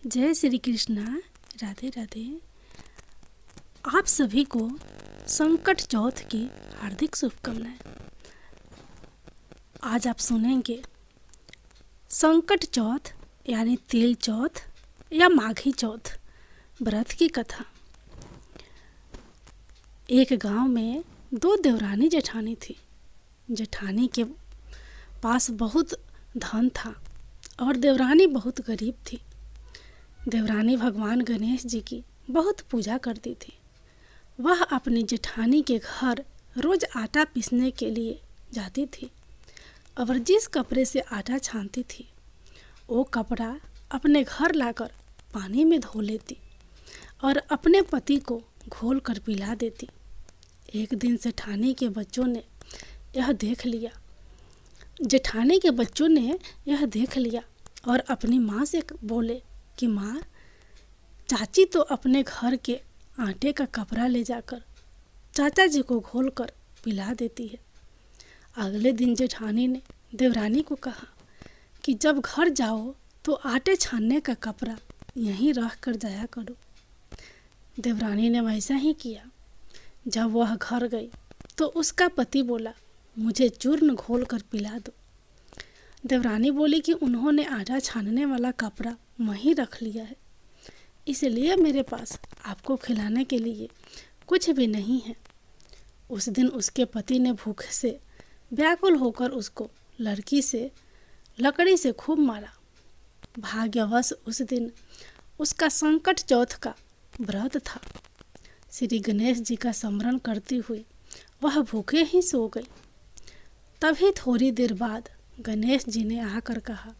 जय श्री कृष्णा। राधे राधे। आप सभी को संकट चौथ की हार्दिक शुभकामनाएं। आज आप सुनेंगे संकट चौथ यानी तिल चौथ या माघी चौथ व्रत की कथा। एक गांव में दो देवरानी जेठानी थी। जेठानी के पास बहुत धन था और देवरानी बहुत गरीब थी। देवरानी भगवान गणेश जी की बहुत पूजा करती थी। वह अपनी जेठानी के घर रोज आटा पीसने के लिए जाती थी और जिस कपड़े से आटा छानती थी वो कपड़ा अपने घर लाकर पानी में धो लेती और अपने पति को घोल कर पिला देती। एक दिन जेठानी के बच्चों ने यह देख लिया और अपनी माँ से बोले कि माँ, चाची तो अपने घर के आटे का कपड़ा ले जाकर चाचा जी को घोल कर पिला देती है। अगले दिन जेठानी ने देवरानी को कहा कि जब घर जाओ तो आटे छानने का कपड़ा यहीं रख कर जाया करो। देवरानी ने वैसा ही किया। जब वह घर गई तो उसका पति बोला, मुझे चूर्ण घोल कर पिला दो। देवरानी बोली कि उन्होंने आटा छानने वाला कपड़ा वहीं रख लिया है, इसलिए मेरे पास आपको खिलाने के लिए कुछ भी नहीं है। उस दिन उसके पति ने भूख से व्याकुल होकर उसको लकड़ी से खूब मारा। भाग्यवश उस दिन उसका संकट चौथ का व्रत था। श्री गणेश जी का स्मरण करती हुई वह भूखे ही सो गई। तभी थोड़ी देर बाद गणेश जी ने आकर कहा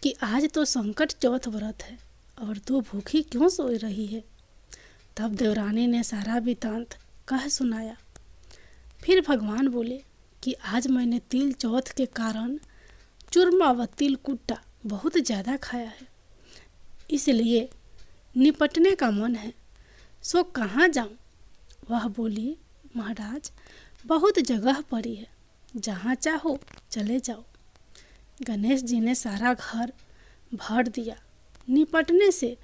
कि आज तो संकट चौथ व्रत है और तू भूखी क्यों सो रही है। तब देवरानी ने सारा वृत्तांत कह सुनाया। फिर भगवान बोले कि आज मैंने तिल चौथ के कारण चूरमा व तिल कुट्टा बहुत ज़्यादा खाया है, इसलिए निपटने का मन है, सो कहाँ जाऊँ। वह बोली, महाराज बहुत जगह पड़ी है, जहाँ चाहो चले जाओ। गणेश जी ने सारा घर भर दिया। निपटने से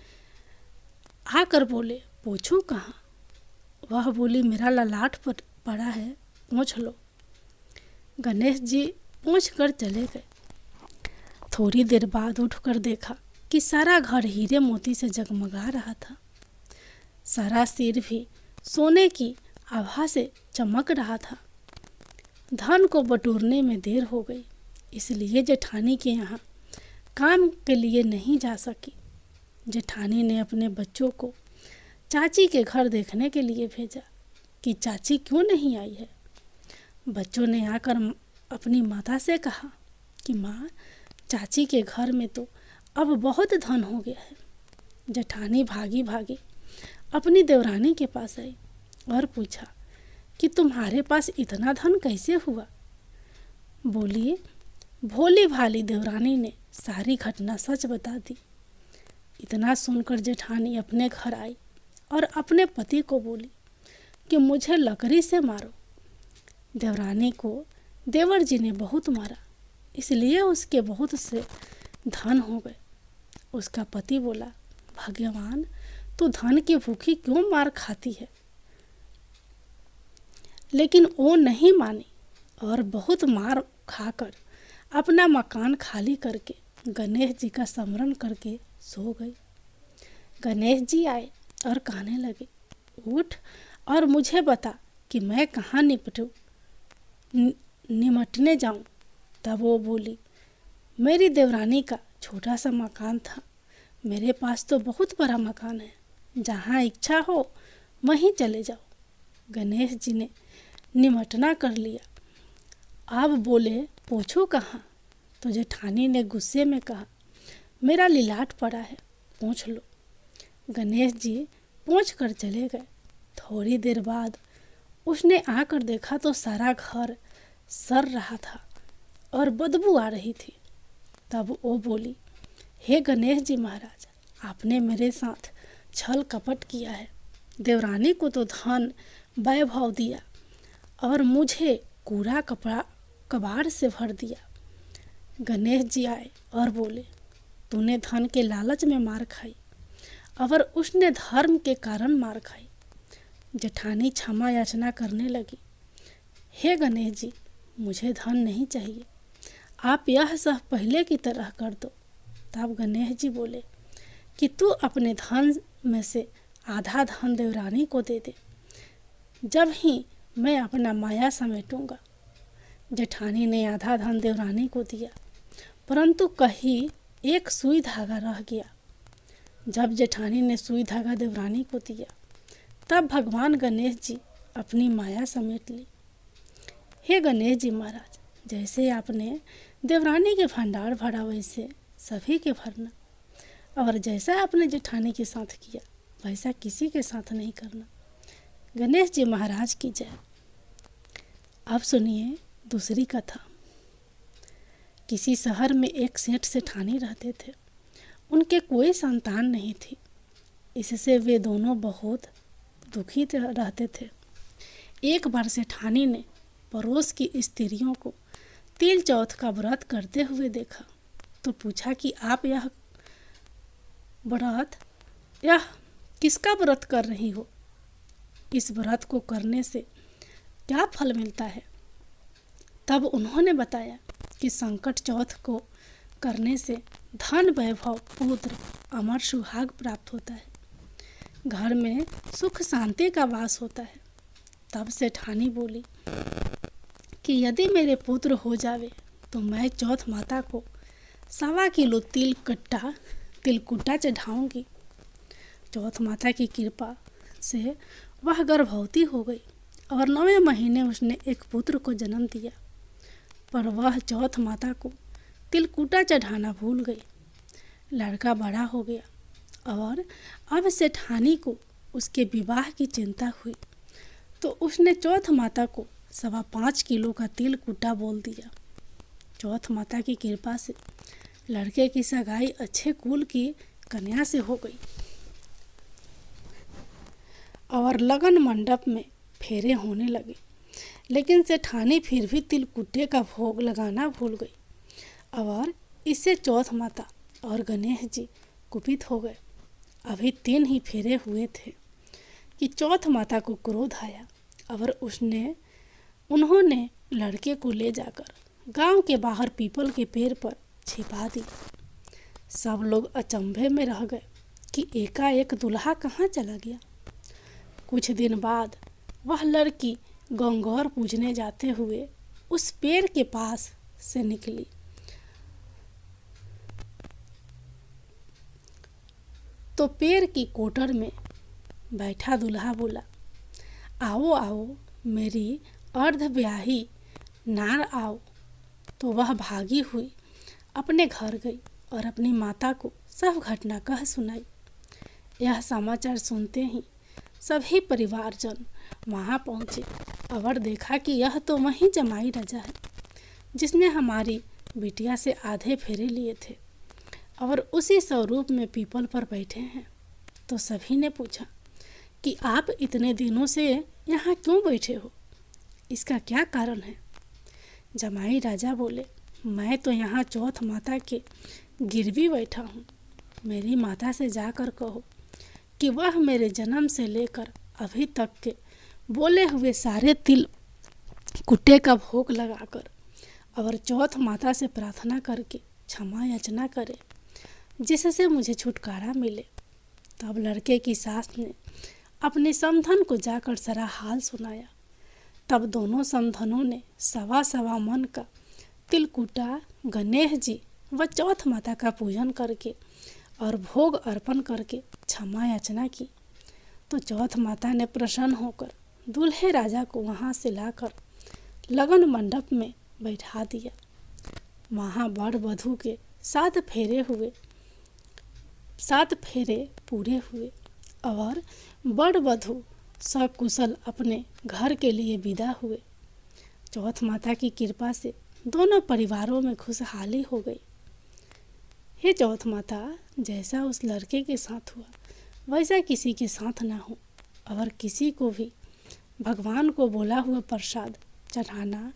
आकर बोले, पूछूं कहाँ। वह बोली, मेरा ललाट पर पड़ा है, पूछ लो। गणेश जी पूछ कर चले गए। थोड़ी देर बाद उठकर देखा कि सारा घर हीरे मोती से जगमगा रहा था। सारा सिर भी सोने की आभा से चमक रहा था। धन को बटोरने में देर हो गई, इसलिए जेठानी के यहाँ काम के लिए नहीं जा सकी। जेठानी ने अपने बच्चों को चाची के घर देखने के लिए भेजा कि चाची क्यों नहीं आई है। बच्चों ने आकर अपनी माता से कहा कि माँ, चाची के घर में तो अब बहुत धन हो गया है। जेठानी भागी भागी अपनी देवरानी के पास आई और पूछा कि तुम्हारे पास इतना धन कैसे हुआ। बोली, भोली भाली देवरानी ने सारी घटना सच बता दी। इतना सुनकर जेठानी अपने घर आई और अपने पति को बोली कि मुझे लकड़ी से मारो। देवरानी को देवर जी ने बहुत मारा, इसलिए उसके बहुत से धन हो गए। उसका पति बोला, भगवान, तू धन की भूखी क्यों मार खाती है। लेकिन वो नहीं मानी और बहुत मार खाकर अपना मकान खाली करके गणेश जी का स्मरण करके सो गई। गणेश जी आए और कहने लगे, उठ और मुझे बता कि मैं कहाँ निमटने जाऊं। तब वो बोली, मेरी देवरानी का छोटा सा मकान था, मेरे पास तो बहुत बड़ा मकान है, जहाँ इच्छा हो वहीं चले जाओ। गणेश जी ने निमटना कर लिया। अब बोले, पूछो कहाँ। तो जेठानी ने गुस्से में कहा, मेरा लिलाट पड़ा है, पूछ लो। गणेश जी पूछ कर चले गए। थोड़ी देर बाद उसने आकर देखा तो सारा घर सड़ रहा था और बदबू आ रही थी। तब वो बोली, हे गणेश जी महाराज, आपने मेरे साथ छल कपट किया है। देवरानी को तो धन वैभव दिया और मुझे कूड़ा कबाड़ से भर दिया। गणेश जी आए और बोले, तूने धन के लालच में मार खाई और उसने धर्म के कारण मार खाई। जेठानी क्षमा याचना करने लगी, हे गणेश जी, मुझे धन नहीं चाहिए, आप यह सब पहले की तरह कर दो। तब गणेश जी बोले कि तू अपने धन में से आधा धन देवरानी को दे दे, जब ही मैं अपना माया समेटूंगा। जेठानी ने आधा धन देवरानी को दिया, परंतु कहीं एक सुई धागा रह गया। जब जेठानी ने सुई धागा देवरानी को दिया, तब भगवान गणेश जी अपनी माया समेट ली। हे गणेश जी महाराज, जैसे आपने देवरानी के भंडार भरा वैसे सभी के भरना, और जैसा आपने जेठानी के साथ किया वैसा किसी के साथ नहीं करना। गणेश जी महाराज की जय। अब सुनिए दूसरी कथा। किसी शहर में एक सेठ सेठानी रहते थे। उनके कोई संतान नहीं थी, इससे वे दोनों बहुत दुखी रहते थे। एक बार सेठानी ने पड़ोस की स्त्रियों को तिल चौथ का व्रत करते हुए देखा तो पूछा कि आप यह किसका व्रत कर रही हो? इस व्रत को करने से क्या फल मिलता है? तब उन्होंने बताया कि संकट चौथ को करने से धन, वैभव, पुत्र, अमर सुहाग प्राप्त होता है, घर में सुख शांति का वास होता है। तब सेठानी बोली कि यदि मेरे पुत्र हो जावे तो मैं चौथ माता को 1.25 किलो तिलकुटा चढ़ाऊंगी। चौथ माता की कृपा से वह गर्भवती हो गई और 9वें महीने उसने एक पुत्र को जन्म दिया, पर वह चौथ माता को तिलकुटा चढ़ाना भूल गई। लड़का बड़ा हो गया और अब सेठानी को उसके विवाह की चिंता हुई तो उसने चौथ माता को 5.25 किलो का तिलकुटा बोल दिया। चौथ माता की कृपा से लड़के की सगाई अच्छे कुल की कन्या से हो गई और लगन मंडप में फेरे होने लगे। लेकिन सेठानी फिर भी तिलकुटे का भोग लगाना भूल गई और इससे चौथ माता और गणेश जी कुपित हो गए। अभी 3 ही फेरे हुए थे कि चौथ माता को क्रोध आया और उन्होंने लड़के को ले जाकर गांव के बाहर पीपल के पेड़ पर छिपा दी। सब लोग अचंभे में रह गए कि एकाएक दूल्हा कहाँ चला गया। कुछ दिन बाद वह लड़की गंगौर पूजने जाते हुए उस पेड़ के पास से निकली तो पेड़ की कोटर में बैठा दूल्हा बोला, आओ आओ मेरी अर्धब्याही नार आओ। तो वह भागी हुई अपने घर गई और अपनी माता को सब घटना कह सुनाई। यह समाचार सुनते ही सभी परिवारजन वहाँ पहुँचे और देखा कि यह तो वही जमाई राजा है जिसने हमारी बिटिया से आधे फेरे लिए थे और उसी स्वरूप में पीपल पर बैठे हैं। तो सभी ने पूछा कि आप इतने दिनों से यहाँ क्यों बैठे हो, इसका क्या कारण है? जमाई राजा बोले, मैं तो यहाँ चौथ माता के गिरवी बैठा हूँ। मेरी माता से जाकर कहो कि वह मेरे जन्म से लेकर अभी तक के बोले हुए सारे तिल कुट्टे का भोग लगाकर और चौथ माता से प्रार्थना करके क्षमा याचना करे, जिससे मुझे छुटकारा मिले। तब लड़के की सास ने अपने समधन को जाकर सारा हाल सुनाया। तब दोनों समधनों ने 1.25 मन का तिलकुटा गणेश जी व चौथ माता का पूजन करके और भोग अर्पण करके क्षमा याचना की। तो चौथ माता ने प्रसन्न होकर दूल्हे राजा को वहाँ से लाकर लगन मंडप में बैठा दिया। वहाँ वर वधू के 7 फेरे पूरे हुए और वर वधू सकुशल अपने घर के लिए विदा हुए। चौथ माता की कृपा से दोनों परिवारों में खुशहाली हो गई। हे चौथ माता, जैसा उस लड़के के साथ हुआ वैसा किसी के साथ ना हो और किसी को भी भगवान को बोला हुआ प्रसाद चढ़ाना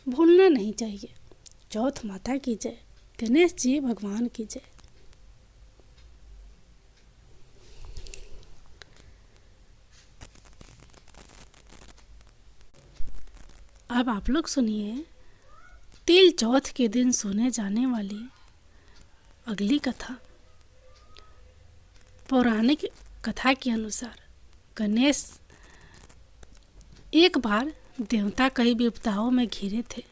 भूलना नहीं चाहिए। चौथ माता की जय। गणेश जी भगवान की जय। अब आप लोग सुनिए तिल चौथ के दिन सुने जाने वाली अगली कथा। पौराणिक कथा के अनुसार गणेश एक बार देवता कई विपदाओं में घिरे थे,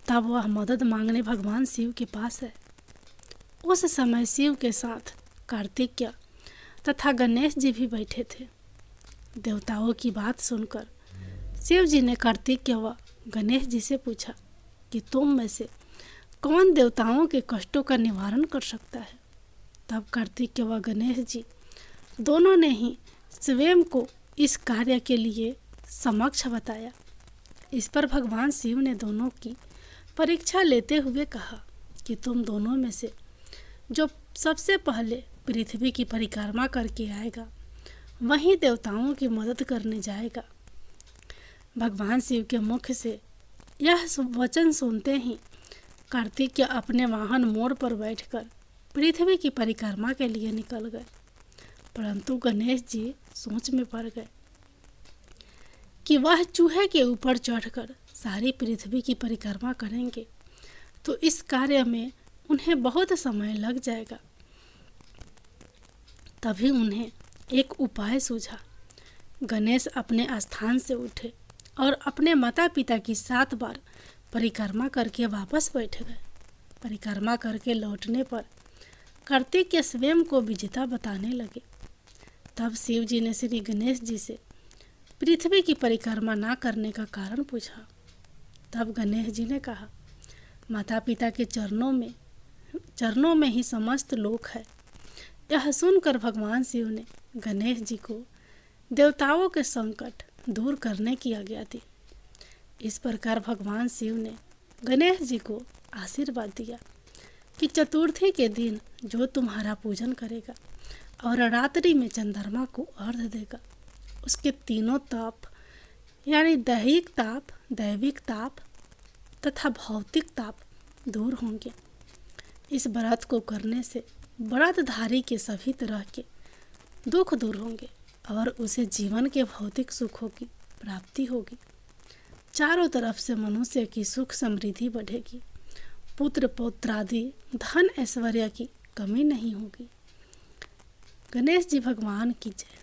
तब वह मदद मांगने भगवान शिव के पास है। उस समय शिव के साथ कार्तिकेय तथा गणेश जी भी बैठे थे। देवताओं की बात सुनकर शिव जी ने कार्तिकेय व गणेश जी से पूछा कि तुम में से कौन देवताओं के कष्टों का निवारण कर सकता है। तब कार्तिकेय व गणेश जी दोनों ने ही स्वयं को इस कार्य के लिए समक्ष बताया। इस पर भगवान शिव ने दोनों की परीक्षा लेते हुए कहा कि तुम दोनों में से जो सबसे पहले पृथ्वी की परिक्रमा करके आएगा वही देवताओं की मदद करने जाएगा। भगवान शिव के मुख से यह वचन सुनते ही कार्तिकेय अपने वाहन मोर पर बैठकर पृथ्वी की परिक्रमा के लिए निकल गए, परंतु गणेश जी सोच में पड़ गए कि वह चूहे के ऊपर चढ़कर सारी पृथ्वी की परिक्रमा करेंगे तो इस कार्य में उन्हें बहुत समय लग जाएगा। तभी उन्हें एक उपाय सूझा। गणेश अपने स्थान से उठे और अपने माता पिता की 7 बार परिक्रमा करके वापस बैठ गए। परिक्रमा करके लौटने पर कार्तिकेय स्वयं को विजेता बताने लगे। तब शिव जी ने श्री गणेश जी से पृथ्वी की परिक्रमा ना करने का कारण पूछा। तब गणेश जी ने कहा, माता पिता के चरणों में ही समस्त लोक है। यह सुनकर भगवान शिव ने गणेश जी को देवताओं के संकट दूर करने की आज्ञा दी। इस प्रकार भगवान शिव ने गणेश जी को आशीर्वाद दिया कि चतुर्थी के दिन जो तुम्हारा पूजन करेगा और रात्रि में चंद्रमा को अर्घ्य देगा उसके तीनों ताप यानी दैहिक ताप, दैविक ताप तथा भौतिक ताप दूर होंगे। इस व्रत को करने से व्रतधारी के सभी तरह के दुख दूर होंगे और उसे जीवन के भौतिक सुखों की प्राप्ति होगी। चारों तरफ से मनुष्य की सुख समृद्धि बढ़ेगी, पुत्र पौत्रादि धन ऐश्वर्य की कमी नहीं होगी। गणेश जी भगवान की जय।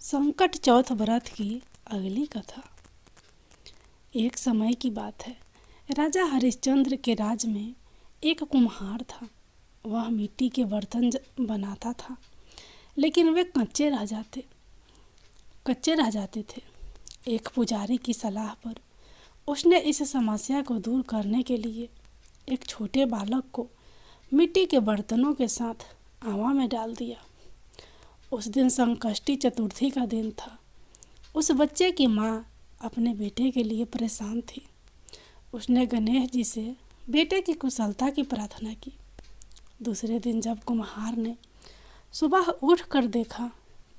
संकट चौथ व्रत की अगली कथा। एक समय की बात है, राजा हरिश्चंद्र के राज में एक कुम्हार था। वह मिट्टी के बर्तन बनाता था, लेकिन वे कच्चे रह जाते थे। एक पुजारी की सलाह पर उसने इस समस्या को दूर करने के लिए एक छोटे बालक को मिट्टी के बर्तनों के साथ आवा में डाल दिया। उस दिन संकष्टी चतुर्थी का दिन था। उस बच्चे की माँ अपने बेटे के लिए परेशान थी। उसने गणेश जी से बेटे की कुशलता की प्रार्थना की। दूसरे दिन जब कुम्हार ने सुबह उठ कर देखा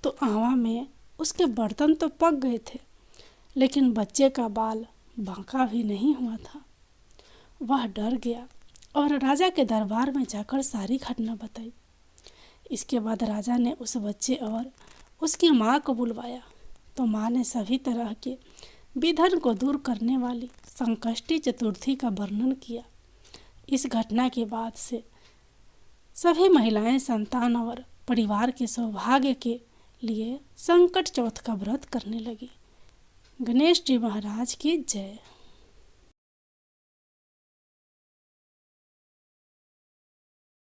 तो आवा में उसके बर्तन तो पक गए थे, लेकिन बच्चे का बाल बांका भी नहीं हुआ था। वह डर गया और राजा के दरबार में जाकर सारी घटना बताई। इसके बाद राजा ने उस बच्चे और उसकी माँ को बुलवाया तो माँ ने सभी तरह के विघ्न को दूर करने वाली संकष्टी चतुर्थी का वर्णन किया। इस घटना के बाद से सभी महिलाएं संतान और परिवार के सौभाग्य के लिए संकट चौथ का व्रत करने लगी। गणेश जी महाराज की जय।